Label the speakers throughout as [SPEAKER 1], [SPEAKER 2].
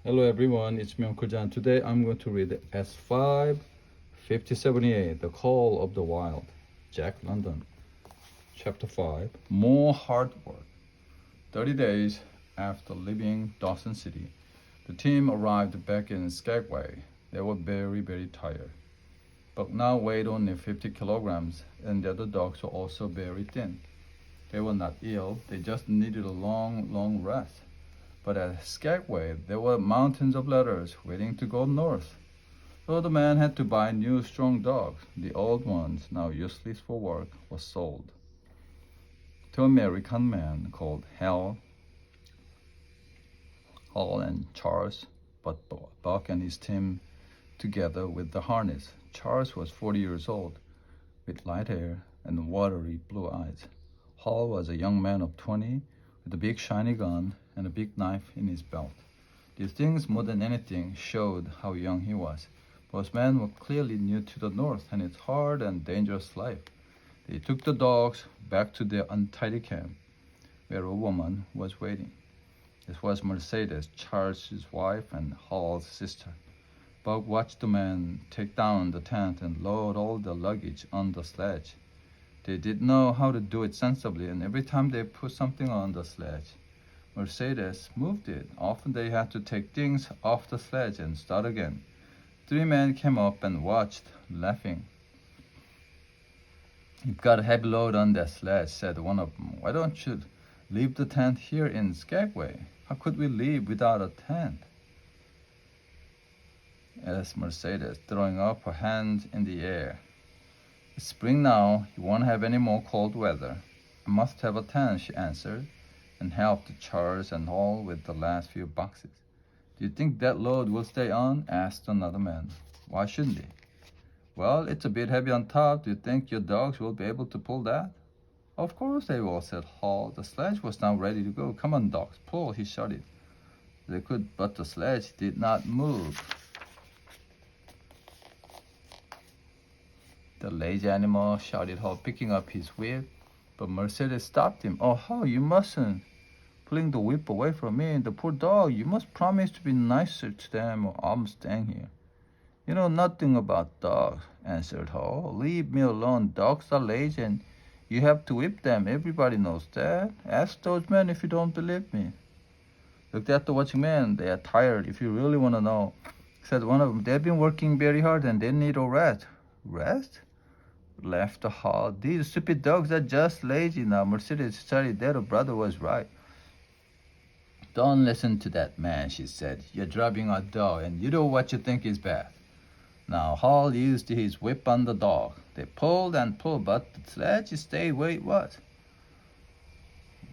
[SPEAKER 1] Hello everyone, it's me Uncle John. Today I'm going to read S5 5078, The Call of the Wild, Jack London. Chapter 5, More Hard Work. 30 days after leaving Dawson City, the team arrived back in Skagway. They were very tired. Buck now weighed only 50 kilograms, and the other dogs were also very thin. They were not ill, they just needed a long rest. But at Skagway, there were mountains of letters waiting to go north. So the man had to buy new strong dogs. The old ones, now useless for work, were sold to an American man called Hal and Charles, but Buck and his team together with the harness. Charles was 40 years old, with light hair and watery blue eyes. Hal was a young man of 20, with a big shiny gun and a big knife in his belt. These things, more than anything, showed how young he was. Both men were clearly new to the North and its hard and dangerous life. They took the dogs back to their untidy camp, where a woman was waiting. This was Mercedes, Charles's wife and Hal's sister. Buck watched the men take down the tent and load all the luggage on the sledge. They did know how to do it sensibly, and every time they put something on the sledge, Mercedes moved it. Often they had to take things off the sledge and start again. 3 men came up and watched, laughing. "You've got a heavy load on that sledge," said one of them. "Why don't you leave the tent here in Skagway? How could we leave without a tent?" asked Mercedes, throwing up her hands in the air. "It's spring now. You won't have any more cold weather." "I must have a tent," she answered, and helped Charles and Hal with the last few boxes. "Do you think that load will stay on?" asked another man. "Why shouldn't it?" "Well, it's a bit heavy on top. Do you think your dogs will be able to pull that?" "Of course they will," said Hal. The sledge was now ready to go. "Come on, dogs, pull," he shouted. They could, but the sledge did not move. "The lazy animal," shouted Hal, picking up his whip. But Mercedes stopped him. "Oh, Hal, you mustn't. Pulling the whip away from me. The poor dog. You must promise to be nicer to them or I'm staying here." "You know nothing about dogs," answered Hal. "Leave me alone. Dogs are lazy and you have to whip them. Everybody knows that. Ask those men if you don't believe me." "Look at the watching men. They are tired, if you really want to know," said one of them. "They've been working very hard and they need a rest." "Rest?" laughed Hal. "These stupid dogs are just lazy." Now Mercedes decided that her brother was right. "Don't listen to that man," she said. "You're driving a dog and you do what you think is best." Now Hal used his whip on the dog. They pulled and pulled, but the sledge stayed where it was.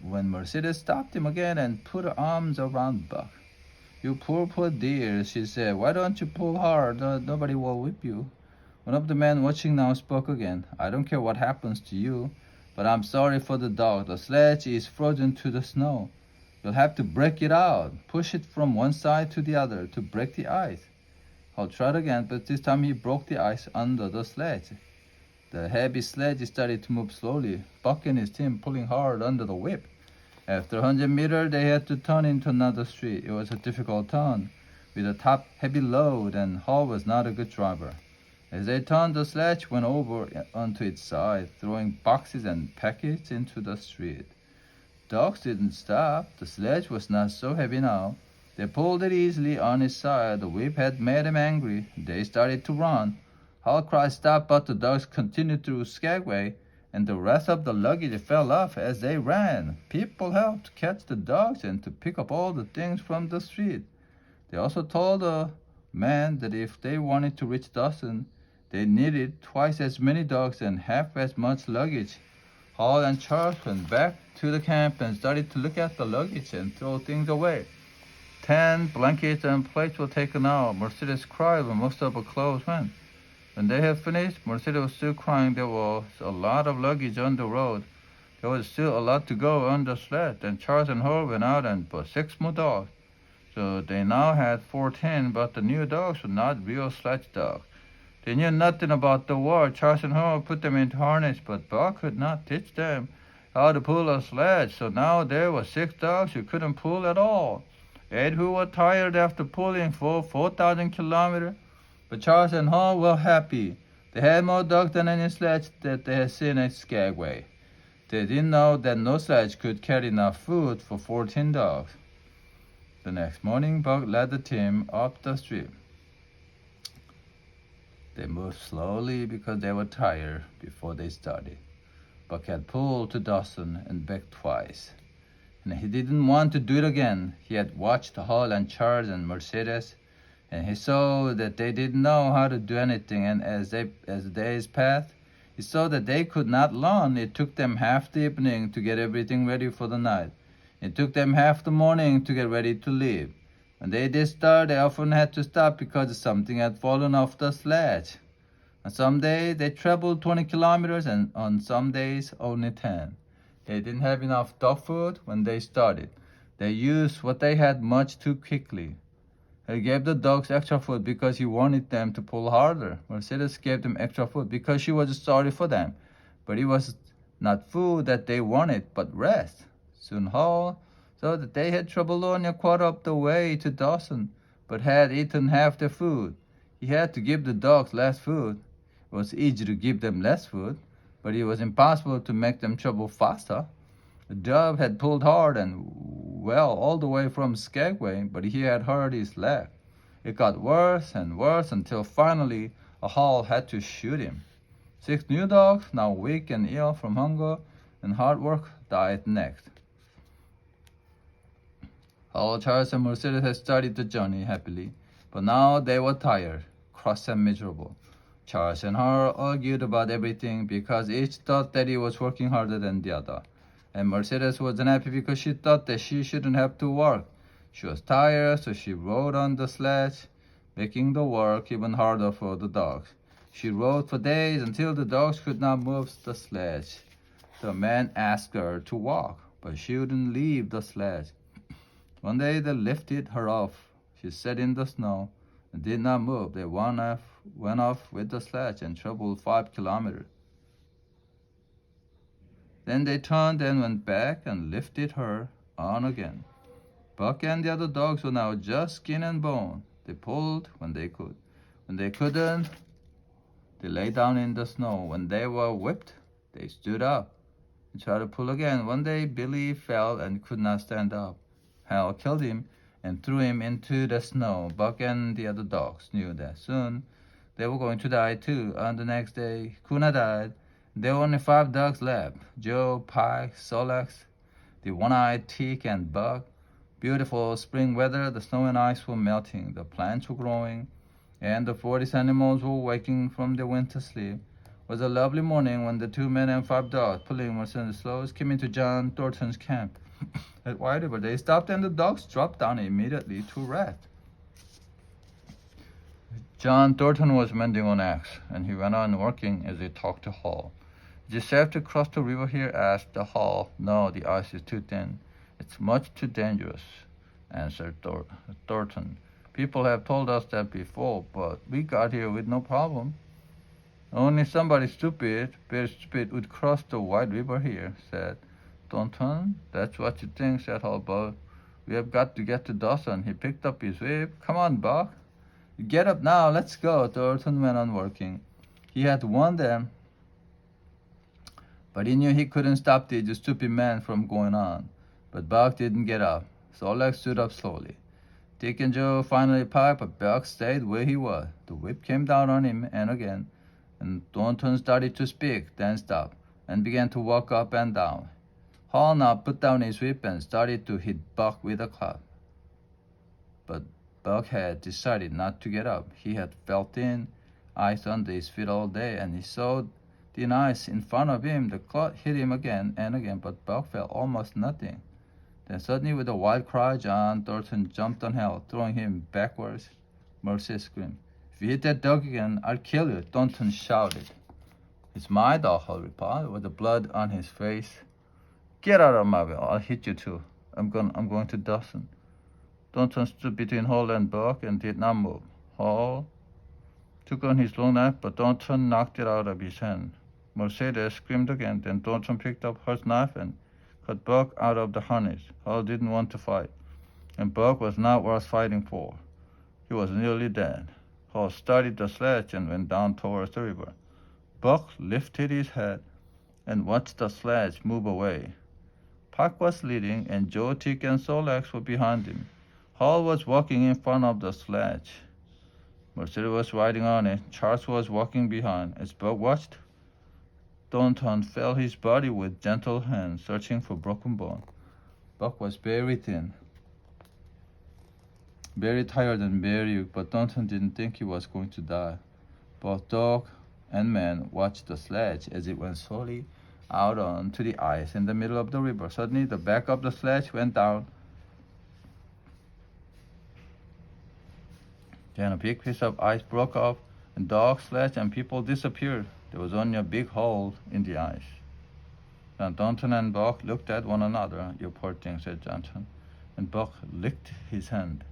[SPEAKER 1] When Mercedes stopped him again and put her arms around Buck. "You poor dear," she said. "Why don't you pull hard? Nobody will whip you." One of the men watching now spoke again. "I don't care what happens to you, but I'm sorry for the dog. The sledge is frozen to the snow. You'll have to break it out, push it from one side to the other to break the ice." Hal tried again, but this time he broke the ice under the sledge. The heavy sledge started to move slowly, Buck and his team pulling hard under the whip. After 100 meters, they had to turn into another street. It was a difficult turn, with a top heavy load, and Hal was not a good driver. As they turned, the sledge went over onto its side, throwing boxes and packets into the street. Dogs didn't stop. The sledge was not so heavy now. They pulled it easily on its side. The whip had made them angry. They started to run. Hal cried stop, but the dogs continued through Skagway, and the rest of the luggage fell off as they ran. People helped to catch the dogs and to pick up all the things from the street. They also told the men that if they wanted to reach Dawson, they needed twice as many dogs and half as much luggage. Hal and Charles went back to the camp and started to look at the luggage and throw things away. 10 blankets and plates were taken out. Mercedes cried when most of her clothes went. When they had finished, Mercedes was still crying. There was a lot of luggage on the road. There was still a lot to go on the sled. Then Charles and Hal went out and bought 6 more dogs. So they now had 14, but the new dogs were not real sledge dogs. They knew nothing about the war. Charles and Hal put them into harness, but Buck could not teach them how to pull a sledge. So now there were 6 dogs who couldn't pull at all. Ed, who were tired after pulling for 4,000 kilometers. But Charles and Hall were happy. They had more dogs than any sledge that they had seen at Skagway. They didn't know that no sledge could carry enough food for 14 dogs. The next morning, Buck led the team up the stream. They moved slowly because they were tired before they started. Buck had pulled to Dawson and back twice, and he didn't want to do it again. He had watched Hall and Charles and Mercedes, and he saw that they didn't know how to do anything, and as the days passed, he saw that they could not learn. It took them half the evening to get everything ready for the night. It took them half the morning to get ready to leave. When they did start, they often had to stop because something had fallen off the sledge. On some days, they traveled 20 kilometers, and on some days, only 10. They didn't have enough dog food when they started. They used what they had much too quickly. He gave the dogs extra food because he wanted them to pull harder. Mercedes gave them extra food because she was sorry for them. But it was not food that they wanted, but rest. Soon Hall saw that they had traveled only a quarter of the way to Dawson, but had eaten half their food. He had to give the dogs less food. It was easy to give them less food, but it was impossible to make them travel faster. The dog had pulled hard and well all the way from Skagway, but he had hurt his leg. It got worse and worse until finally a Hall had to shoot him. 6 new dogs, now weak and ill from hunger and hard work, died next. Hall, Charles, and Mercedes had started the journey happily, but now they were tired, cross, and miserable. Charles and Hall argued about everything because each thought that he was working harder than the other. And Mercedes wasn't happy because she thought that she shouldn't have to work. She was tired, so she rode on the sledge, making the work even harder for the dogs. She rode for days until the dogs could not move the sledge. The man asked her to walk, but she wouldn't leave the sledge. One day they lifted her off. She sat in the snow and did not move. They went off with the sledge and traveled 5 kilometers. Then they turned and went back and lifted her on again. Buck and the other dogs were now just skin and bone. They pulled when they could. When they couldn't, they lay down in the snow. When they were whipped, they stood up and tried to pull again. One day, Billy fell and could not stand up. Hal killed him and threw him into the snow. Buck and the other dogs knew that soon they were going to die too. On the next day, Kuna died. There were only 5 dogs left: Joe, Pike, Sol-leks, the one-eyed Teak, and Buck. Beautiful spring weather, the snow and ice were melting, the plants were growing, and the forest animals were waking from their winter sleep. It was a lovely morning when the 2 men and 5 dogs, pulling Mercedes slows, came into John Thornton's camp at White River. They stopped and the dogs dropped down immediately to rest. John Thornton was mending an axe, and he went on working as he talked to Hall. "Is it safe to cross the river here?" asked the Hall. "No, the ice is too thin. It's much too dangerous," answered Thornton. "People have told us that before, but we got here with no problem." "Only somebody stupid, very stupid, would cross the White River here," said Thornton. "That's what you think," said Hall, "but we have got to get to Dawson." He picked up his whip. "Come on, Buck. Get up now, let's go." Thornton went on working. He had warned them, but he knew he couldn't stop these stupid men from going on. But Buck didn't get up. Sol-leks stood up slowly. Dick and Joe finally parked, but Buck stayed where he was. The whip came down on him and again, and Thornton started to speak, then stopped, and began to walk up and down. Hall now put down his whip and started to hit Buck with a club. But Buck had decided not to get up. He had felt in ice under his feet all day, and he saw the ice in front of him. The cloth hit him again and again, but Buck felt almost nothing. Then suddenly, with a wild cry, John Thornton jumped on Hal, throwing him backwards. Mercy screamed. "If you hit that dog again, I'll kill you," Thornton shouted. "It's my dog," Hal replied, with the blood on his face. "Get out of my way, I'll hit you too. I'm going to Dawson." Thornton stood between Hall and Buck and did not move. Hall took on his long knife, but Thornton knocked it out of his hand. Mercedes screamed again. Then Thornton picked up her knife and cut Buck out of the harness. Hall didn't want to fight. and Buck was not worth fighting for. He was nearly dead. Hal started the sledge and went down towards the river. Buck lifted his head and watched the sledge move away. Puck was leading, and Joe, Tick, and Sol-Leks were behind him. Hal was walking in front of the sledge. Mercedes was riding on it. Charles was walking behind. As Buck watched, Thornton felt his body with gentle hands, searching for broken bone. Buck was very thin, very tired and very weak, but Thornton didn't think he was going to die. Both dog and man watched the sledge as it went slowly out onto the ice in the middle of the river. Suddenly, the back of the sledge went down. Then a big piece of ice broke off, and dog, sledge, and people disappeared. There was only a big hole in the ice. Then Thornton and Buck looked at one another. "You poor thing," said Johnson, and Buck licked his hand.